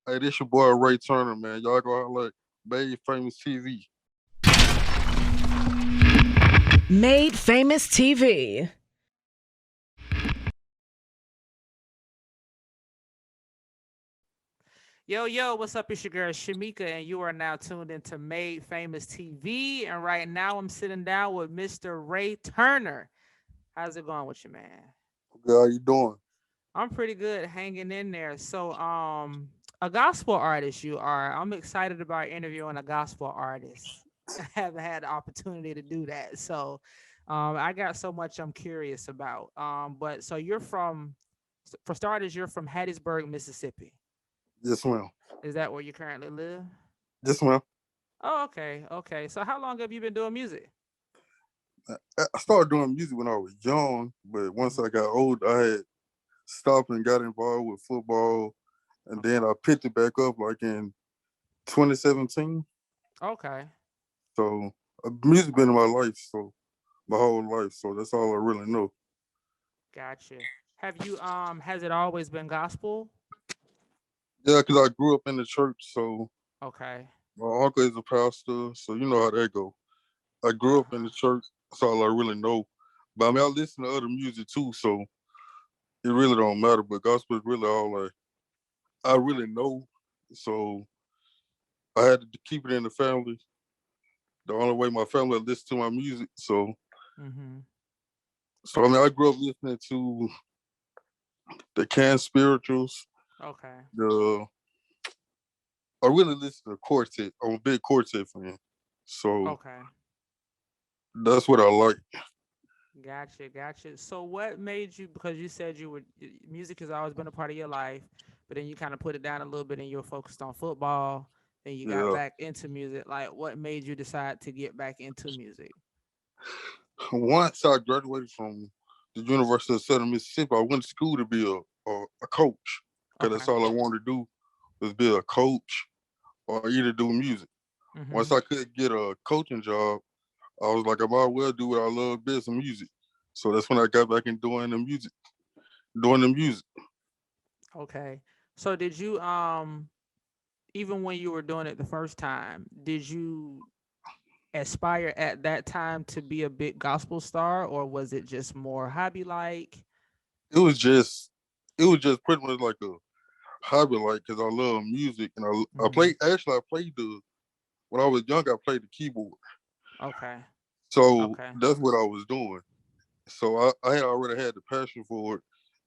Hey, this your boy Ray Turner, man. Y'all go out like Bay Famous TV. Made Famous TV. Yo, yo, what's up? It's your girl Shamika, and you are now tuned into Made Famous TV. And right now, I'm sitting down with Mr. Ray Turner. How's it going with you, man? Okay, how you doing? I'm pretty good, hanging in there. So, a gospel artist, you are. I'm excited about interviewing a gospel artist. I haven't had the opportunity to do that, so I got so much I'm curious about. But so you're from, for starters, you're from Hattiesburg, Mississippi. Yes, ma'am. Is that where you currently live? Yes, ma'am. Oh, okay, okay. So how long have you been doing music? I started doing music when I was young, but once Mhm. I got old, I had stopped and got involved with football, and then I picked it back up like in 2017. Okay, So music been in my life, so my whole life. So that's all I really know. gotcha. Have you has it always been gospel? Yeah, because I grew up in the church, so Okay. my uncle is a pastor, so you know how that go. I grew up in Uh-huh. the church. That's all I really know. But I mean, I listen to other music too, so it really don't matter. But gospel is really all I really know. So I had to keep it in the family. The only way my family listen to my music. Mhm. So I mean, I grew up listening to the Can Spirituals. Okay. The I really listen to Quartet. I'm a big Quartet fan. So Okay. that's what I like. Gotcha, gotcha. So what made you, because you said music has always been a part of your life, but then you kind of put it down a little bit and you were focused on football, then you got Yeah. back into music. Like what made you decide to get back into music? Once I graduated from the University of Southern Mississippi, I went to school to be a coach because that's Okay. all I wanted to do was be a coach or either do music. Once Mhm. I could get a coaching job, I was like, I might well do what I love best, some music. So that's when I got back in doing the music. Okay. So did you even when you were doing it the first time, did you aspire at that time to be a big gospel star, or was it just more hobby like? It was just, it was just pretty much like a hobby, like because I love music and I Hmm. played. Actually, I played the when I was young. I played the keyboard, Okay. so Okay. that's what I was doing. So I had already had the passion for it,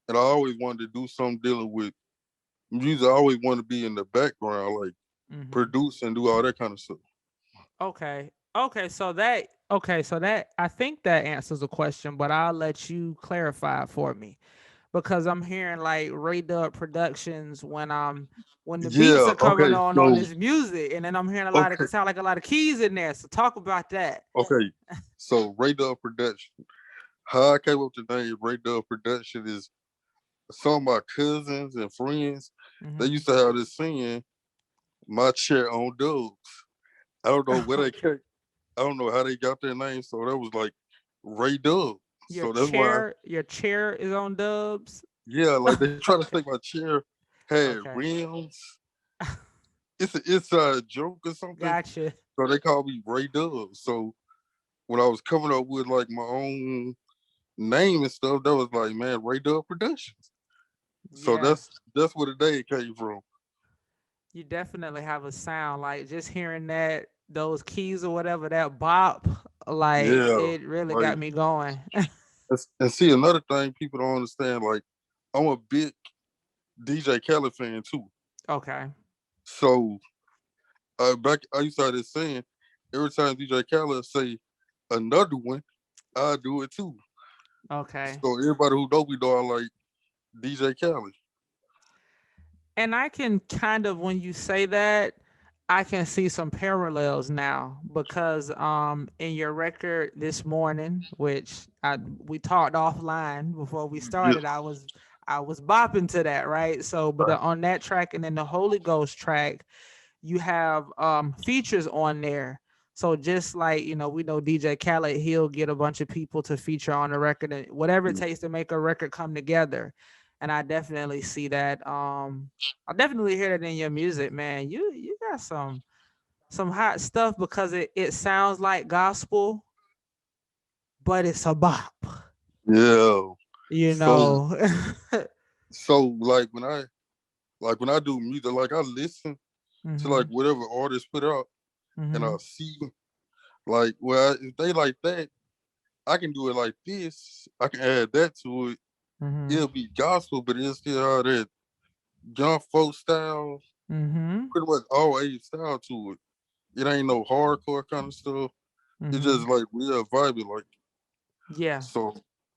and I always wanted to do something dealing with music. I always wanted to be in the background, like Hmm. produce and do all that kind of stuff. Okay. Okay, so that I think that answers the question, but I'll let you clarify for me because I'm hearing like Ray Dub Productions when the beats Yeah. are coming Okay. on So this music, and then I'm hearing a lot of okay. it sound like a lot of keys in there. So talk about that. Okay. So Ray Dub Production. How I came up with the name Ray Dub Production is some of my cousins and friends. They Hmm. used to have this saying, "My chair on dubs." I don't know where they came. I don't know how they got their name. So that was like Ray Dub. Your So that's why. chair is on dubs. Yeah, like they try to think my chair had Okay. rims. It's an inside joke or something. Gotcha. So they call me Ray Dub. So when I was coming up with like my own name and stuff, that was like, man, Ray Dub Productions. So Yeah. that's where the name came from. You definitely have a sound like just hearing that those keys or whatever that bop, like Yeah, it really like got me going. and see another thing people don't understand. Like I'm a big DJ Khaled fan too. Okay. So back I used to have this saying every time DJ Khaled say another one, I do it too. Okay. So everybody who know I like DJ Khaled. And I can kind of, when you say that, I can see some parallels now because in your record this morning, which we talked offline before we Yeah, started, I was bopping to that, right? So but right. on that track and then the Holy Ghost track, you have features on there. So just like, we know DJ Khaled, he'll get a bunch of people to feature on the record and whatever it takes to make a record come together. and I definitely see that. I definitely hear that in your music, man. You got some hot stuff because it sounds like gospel, but it's a bop. Yeah. You So know. like when I do music, like I listen to like Mhm. whatever artist put out, and I Mhm. see like, well, if they like that, I can do it like this. I can add that to it. Mhm. It'll be gospel, but it'll still have that young folk style, Mhm. pretty much all age style to it. It ain't no hardcore kind of stuff. It's just Mhm. like real vibey, like Yeah. so.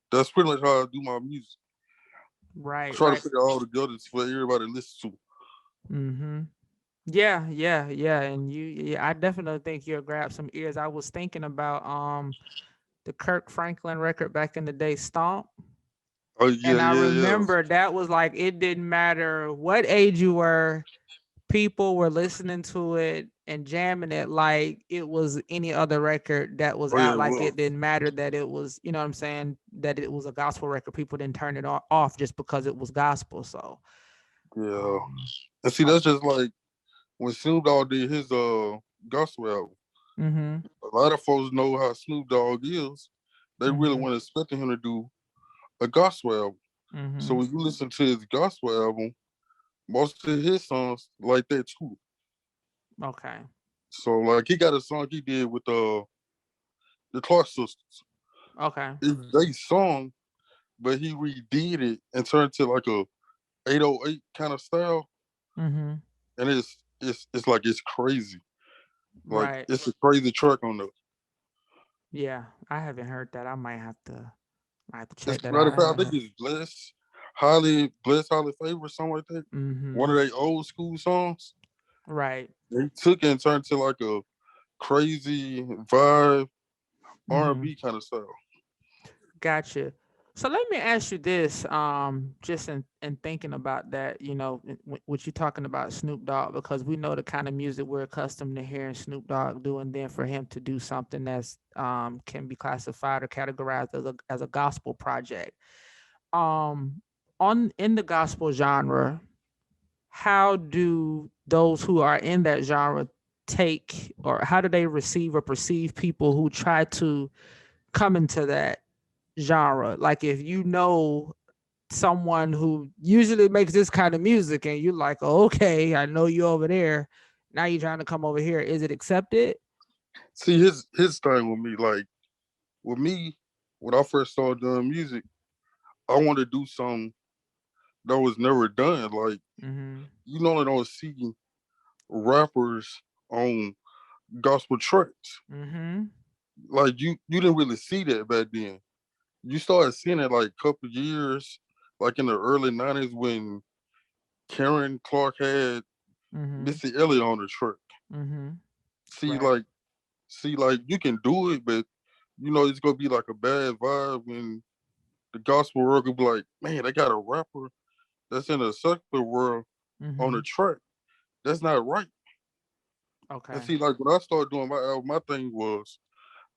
That's pretty much how I do my music. I Right. try to Right. put it all together for everybody to listen to. Mhm. Yeah. Yeah. Yeah. And yeah, I definitely think you'll grab some ears. I was thinking about the Kirk Franklin record back in the day, Stomp. Oh yeah, And I yeah, yeah. remember that was like it didn't matter what age you were, people were listening to it and jamming it like it was any other record that was Oh yeah, out. it Like was. it didn't matter that it was, you know what I'm saying, that it was a gospel record. People didn't turn it off just because it was gospel. So, Yeah. um, And see, that's just like when Snoop Dogg did his gospel album. mm-hmm, A lot of folks know how Snoop Dogg is. They really mm-hmm, weren't expecting him to do a gospel album. So mm-hmm. when you listen to his gospel album, most of his songs like that too. Okay, So like he got a song he did with the Clark sisters. okay, It's they song, but he redid it and turned to like a 808 kind of style, mm-hmm. and it's like it's crazy. Like Right. it's a crazy track on there. Yeah, I haven't heard that. I have to check It's that matter out. of I fact, I think haven't. it's blessed, highly favored, something like that. Mm-hmm. One of their old school songs. Right. They took it and turned to like a crazy vibe Mm-hmm. R&B kind of style. Gotcha. So let me ask you this, just in thinking about that, what you're talking about Snoop Dogg, because we know the kind of music we're accustomed to hearing Snoop Dogg do, and then for him to do something that's can be classified or categorized as a gospel project. Um, on in the gospel genre, how do those who are in that genre take, or how do they receive or perceive people who try to come into that genre? Like if you know someone who usually makes this kind of music and you're like, oh, okay, I know you over there. Now you're trying to come over here. Is it accepted? See his thing with me, like with me, when I first started doing music, I wanted to do something that was never done. Like Mm-hmm. you normally don't see rappers on gospel tracks. Mm-hmm. Like you didn't really see that back then. You started seeing it like a couple years, like in the early '90s when Karen Clark had Mm-hmm. Missy Elliott on the track. Mm-hmm. See, Right. like, you can do it, but it's gonna be like a bad vibe when the gospel world will be like, man, they got a rapper that's in a secular world on Mm-hmm. the track. That's not right. And Okay. see, like when I started doing my album, my thing was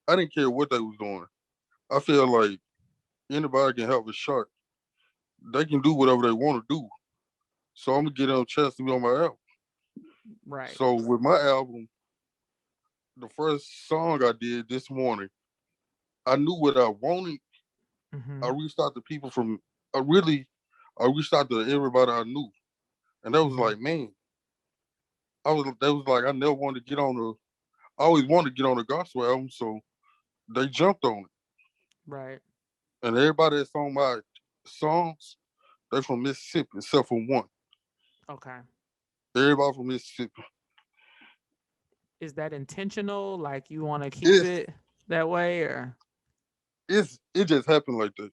I didn't care what they was doing. I feel like anybody can have a shot. They can do whatever they want to do. So I'm gonna get them a chance to be on my album. Right. So with my album, the first song I did this morning, I knew what I wanted. I Mm-hmm. reached out to people from I really I reached out to everybody I knew. And that was Mm-hmm. like, man, that was like I never wanted to get on the I always wanted to get on the gospel album, so they jumped on it. Right. And everybody that's on my songs, they from Mississippi, except for one. Okay. Everybody from Mississippi. Is that intentional? Like you want to keep It's it that way, or it just happened like that.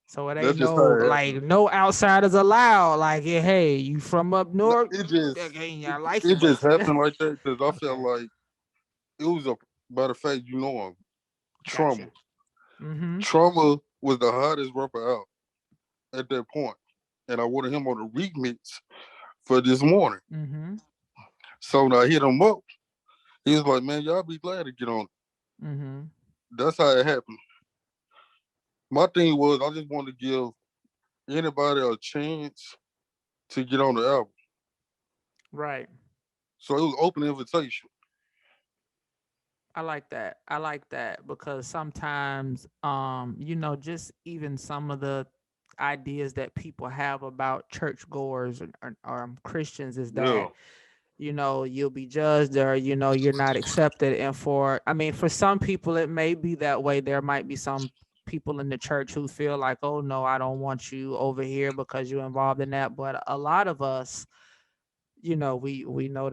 so it ain't That's just no how it happened. like no outsiders allowed? Like, yeah, hey, you from up No, north? It just Okay, it, I like you, it but just happened like that because I felt okay, like it was a by the fact him, Trauma. gotcha. Mm-hmm. Trauma was the hottest rapper out at that point, and I wanted him on the remix for this morning. Mm-hmm. So when I hit him up, he was like, "Man, y'all be glad to get on." Mm-hmm. That's how it happened. My thing was I just wanted to give anybody a chance to get on the album. Right. So it was open invitation. I like that. I like that because sometimes, just even some of the ideas that people have about churchgoers or Christians is Yeah. that, you'll be judged or, you're not accepted. And for some people, it may be that way. There might be some people in the church who feel like, oh, no, I don't want you over here because you're involved in that. But a lot of us, we know